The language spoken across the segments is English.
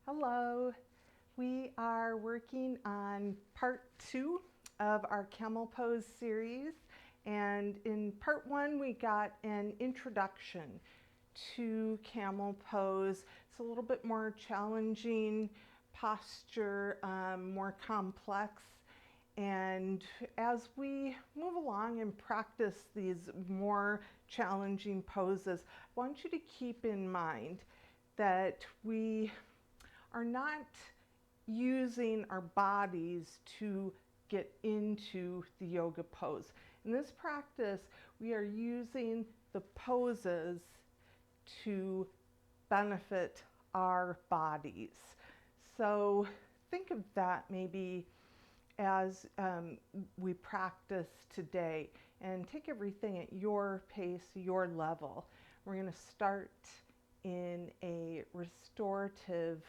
Hello. We are working on part 2 of our camel pose series. And in part 1, we got an introduction to camel pose. It's a little bit more challenging posture, more complex. And as we move along and practice these more challenging poses, I want you to keep in mind that we are not using our bodies to get into the yoga pose. In this practice, we are using the poses to benefit our bodies. So think of that maybe as we practice today, and take everything at your pace, your level. We're going to start in a restorative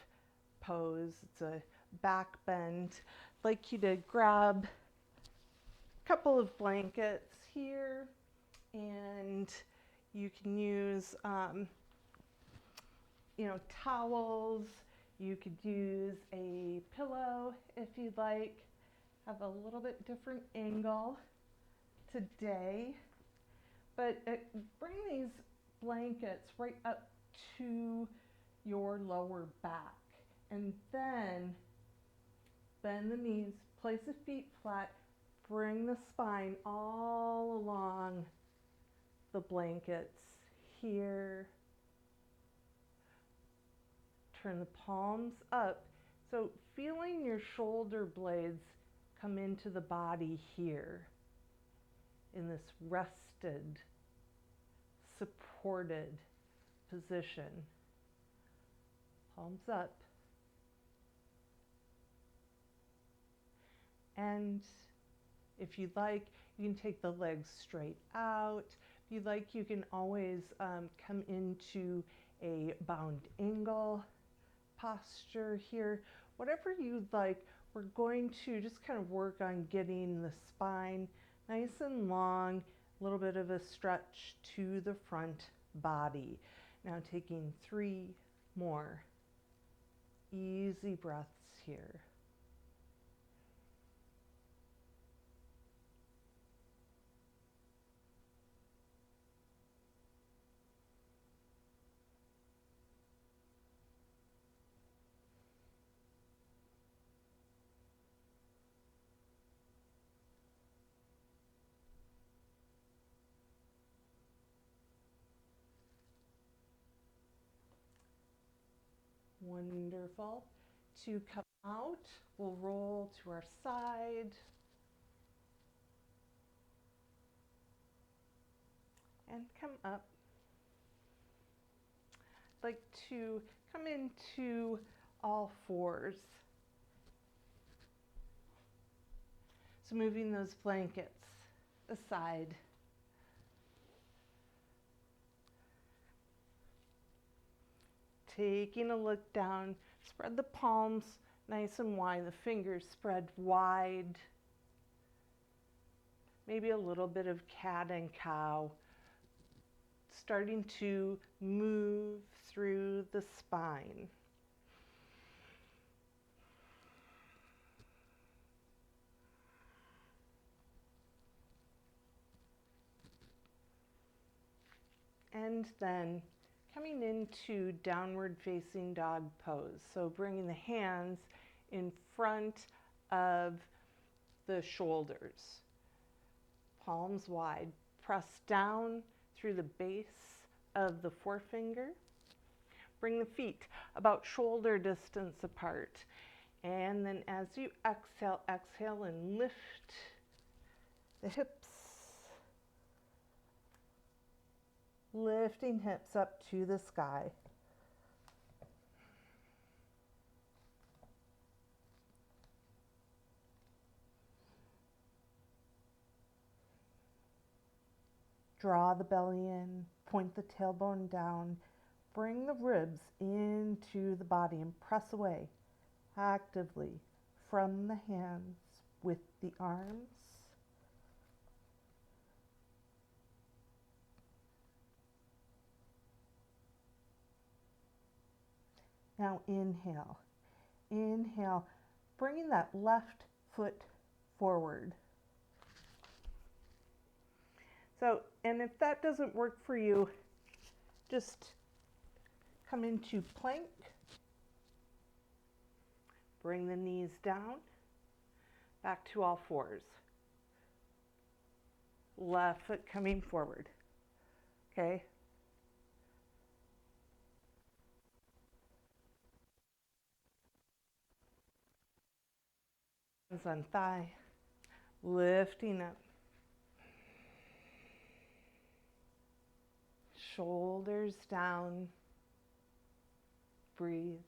pose. It's a back bend. I'd like you to grab a couple of blankets here, and you can use towels. You could use a pillow if you'd like. Have a little bit different angle today, but bring these blankets right up to your lower back, and then bend the knees, place the feet flat, bring the spine all along the blankets here. Turn the palms up, so feeling your shoulder blades come into the body here in this rested, supported position. Palms up. And if you'd like, you can take the legs straight out. If you'd like, you can always come into a bound angle posture here. Whatever you'd like, we're going to just kind of work on getting the spine nice and long, a little bit of a stretch to the front body. Now taking 3 more easy breaths here. Wonderful. To come out, we'll roll to our side. And come up. I'd like to come into all fours. So moving those blankets aside. Taking a look down, spread the palms nice and wide, the fingers spread wide. Maybe a little bit of cat and cow. Starting to move through the spine. And then coming into downward facing dog pose. So bringing the hands in front of the shoulders. Palms wide. Press down through the base of the forefinger. Bring the feet about shoulder distance apart. And then as you exhale, exhale and lift the hips. Lifting hips up to the sky. Draw the belly in, point the tailbone down, bring the ribs into the body and press away actively from the hands with the arms. Now inhale. Inhale, bringing that left foot forward. So, and if that doesn't work for you, just come into plank. Bring the knees down, back to all fours. Left foot coming forward, okay? Hands on thigh, lifting up. Shoulders down, breathe.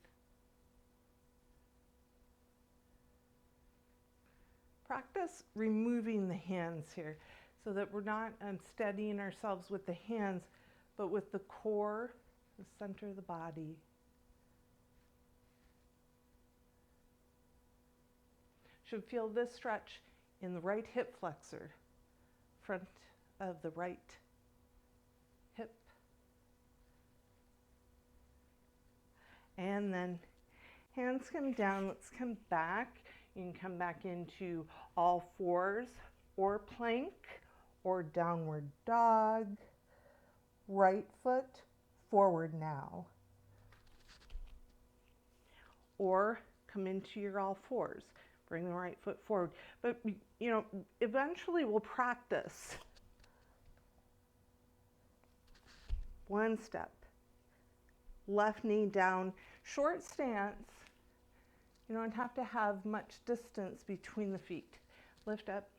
Practice removing the hands here so that we're not steadying ourselves with the hands, but with the core, the center of the body. Should feel this stretch in the right hip flexor, front of the right hip. And then hands come down, let's come back. You can come back into all fours or plank or downward dog. Right foot forward now. Or come into your all fours. Bring the right foot forward. But, you know, eventually we'll practice one step. Left knee down, short stance. You don't have to have much distance between the feet. Lift up.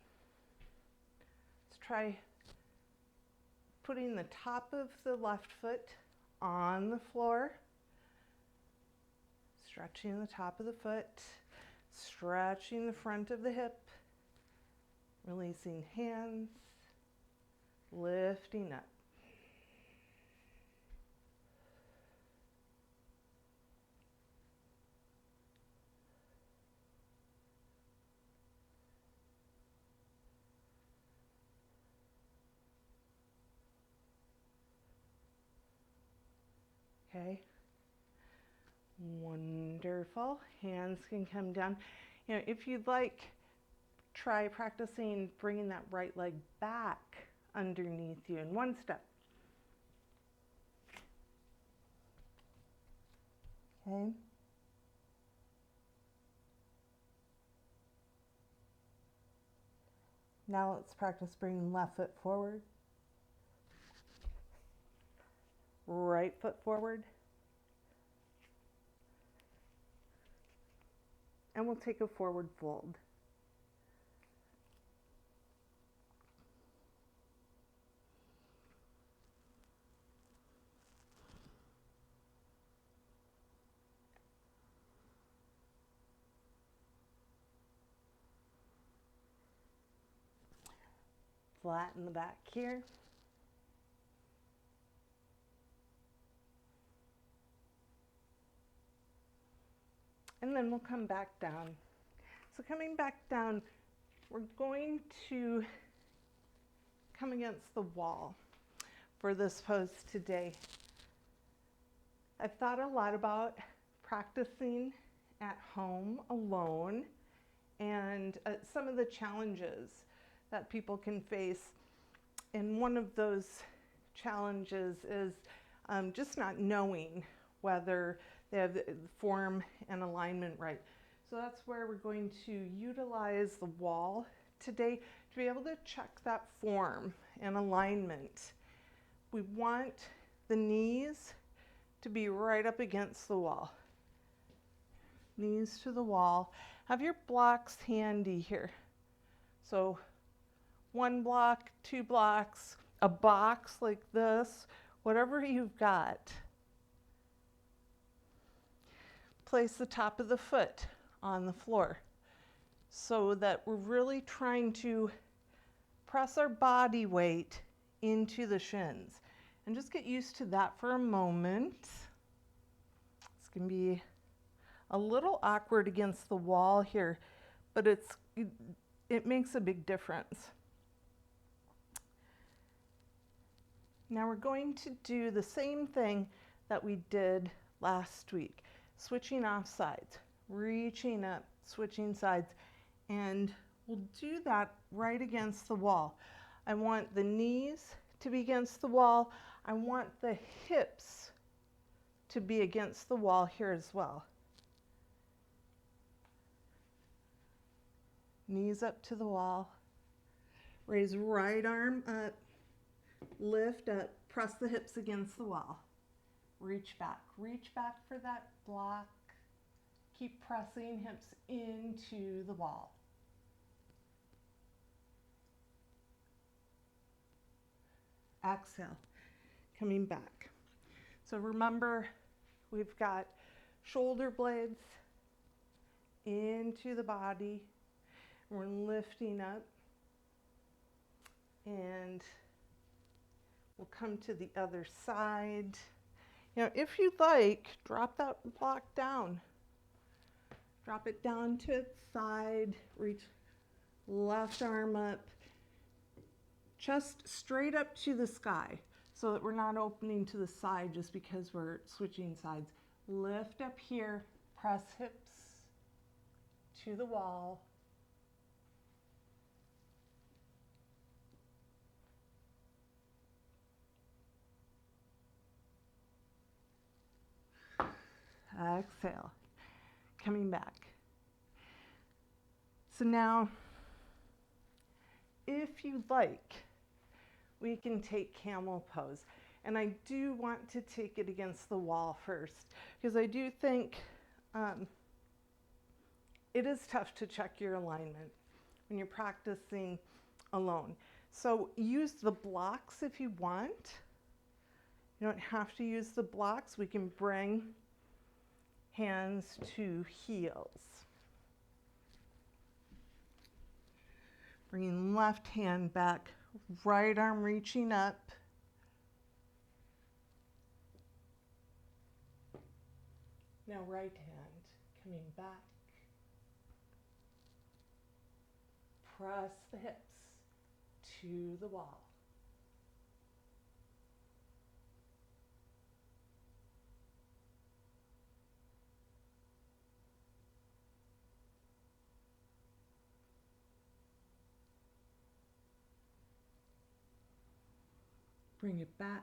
Let's try putting the top of the left foot on the floor. Stretching the top of the foot. Stretching the front of the hip. Releasing hands. Lifting up. Okay, wonderful. Hands can come down. You know, if you'd like, try practicing bringing that right leg back underneath you in one step. Okay. Now let's practice bringing left foot forward. Right foot forward. And we'll take a forward fold. Flatten the back here. And then we'll come back down. So coming back down, we're going to come against the wall for this pose today. I've thought a lot about practicing at home alone and some of the challenges that people can face. And one of those challenges is just not knowing whether they have the form and alignment right. So that's where we're going to utilize the wall today to be able to check that form and alignment. We want the knees to be right up against the wall. Knees to the wall. Have your blocks handy here. So one block, two blocks, a box like this, whatever you've got. Place the top of the foot on the floor so that we're really trying to press our body weight into the shins. And just get used to that for a moment. It's going to be a little awkward against the wall here, but it makes a big difference. Now we're going to do the same thing that we did last week. switching off sides, reaching up, switching sides, and we'll do that right against the wall. I want the knees to be against the wall. I want the hips to be against the wall here as well. Knees up to the wall. Raise right arm up, lift up, press the hips against the wall. Reach back for that block. Keep pressing hips into the wall. Exhale, coming back. So remember, we've got shoulder blades into the body. We're lifting up, and we'll come to the other side. You know, if you'd like, drop that block down. Drop it down to its side, reach left arm up, chest straight up to the sky so that we're not opening to the side just because we're switching sides. Lift up here, press hips to the wall. Exhale, coming back. So now, if you'd like, we can take camel pose. And I do want to take it against the wall first, because I do think it is tough to check your alignment when you're practicing alone. So use the blocks if you want. You don't have to use the blocks. We can bring hands to heels. Bringing left hand back, right arm reaching up. Now right hand coming back. Press the hips to the wall. Bring it back.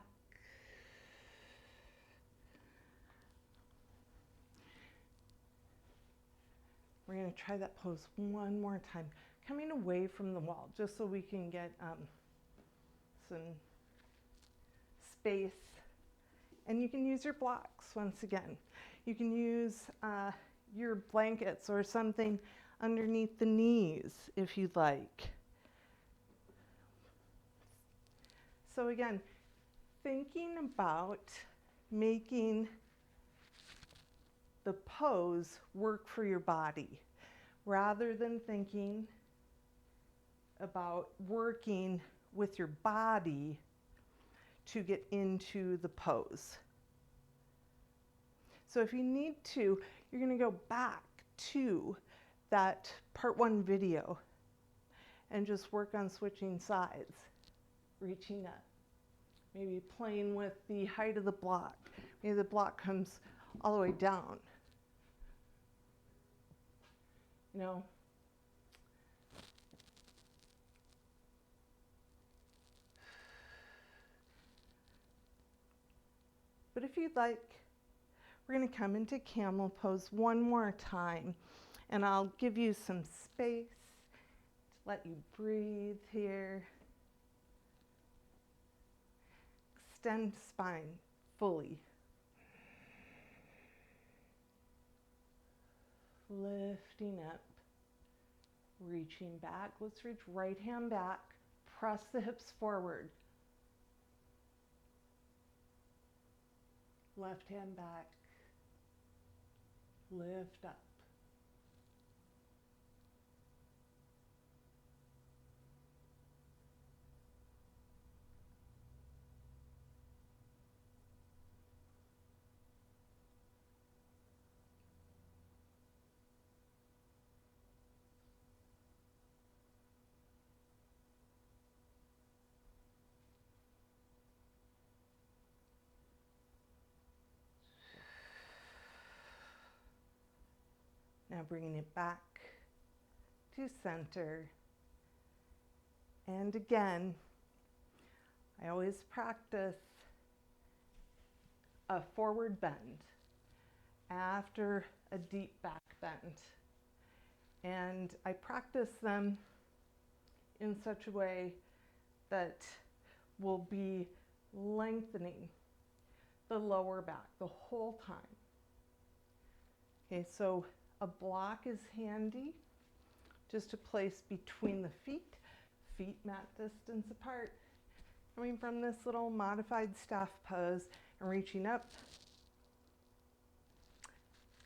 We're going to try that pose one more time, coming away from the wall, just so we can get some space. And you can use your blocks once again. You can use your blankets or something underneath the knees if you'd like. So again, thinking about making the pose work for your body, rather than thinking about working with your body to get into the pose. So if you need to, you're going to go back to that part 1 video and just work on switching sides, reaching up, maybe playing with the height of the block. Maybe the block comes all the way down. You know, but if you'd like, we're going to come into camel pose one more time, and I'll give you some space to let you breathe here. Extend spine fully. Lifting up, reaching back. Let's reach right hand back. Press the hips forward. Left hand back. Lift up. Now bringing it back to center. And again, I always practice a forward bend after a deep back bend. And I practice them in such a way that will be lengthening the lower back the whole time. Okay, so a block is handy just to place between the feet mat distance apart. Coming from this little modified staff pose and reaching up.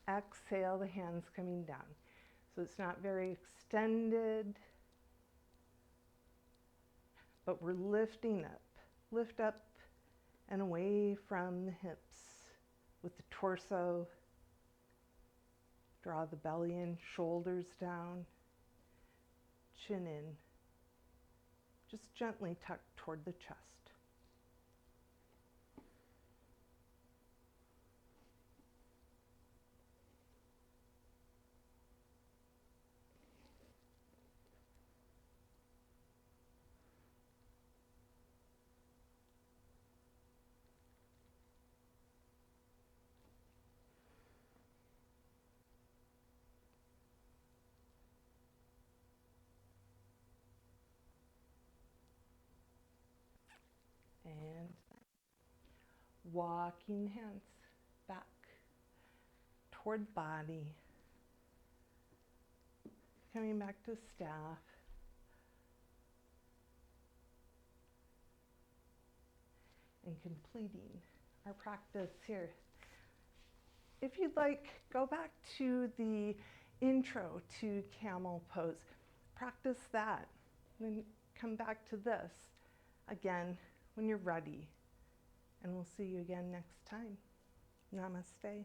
Exhale, the hands coming down. So it's not very extended, but we're lifting up. Lift up and away from the hips with the torso. Draw the belly in, shoulders down, chin in. Just gently tuck toward the chest. And walking hands back toward body. Coming back to staff. And completing our practice here. If you'd like, go back to the intro to camel pose. Practice that. Then come back to this again when you're ready. And we'll see you again next time. Namaste.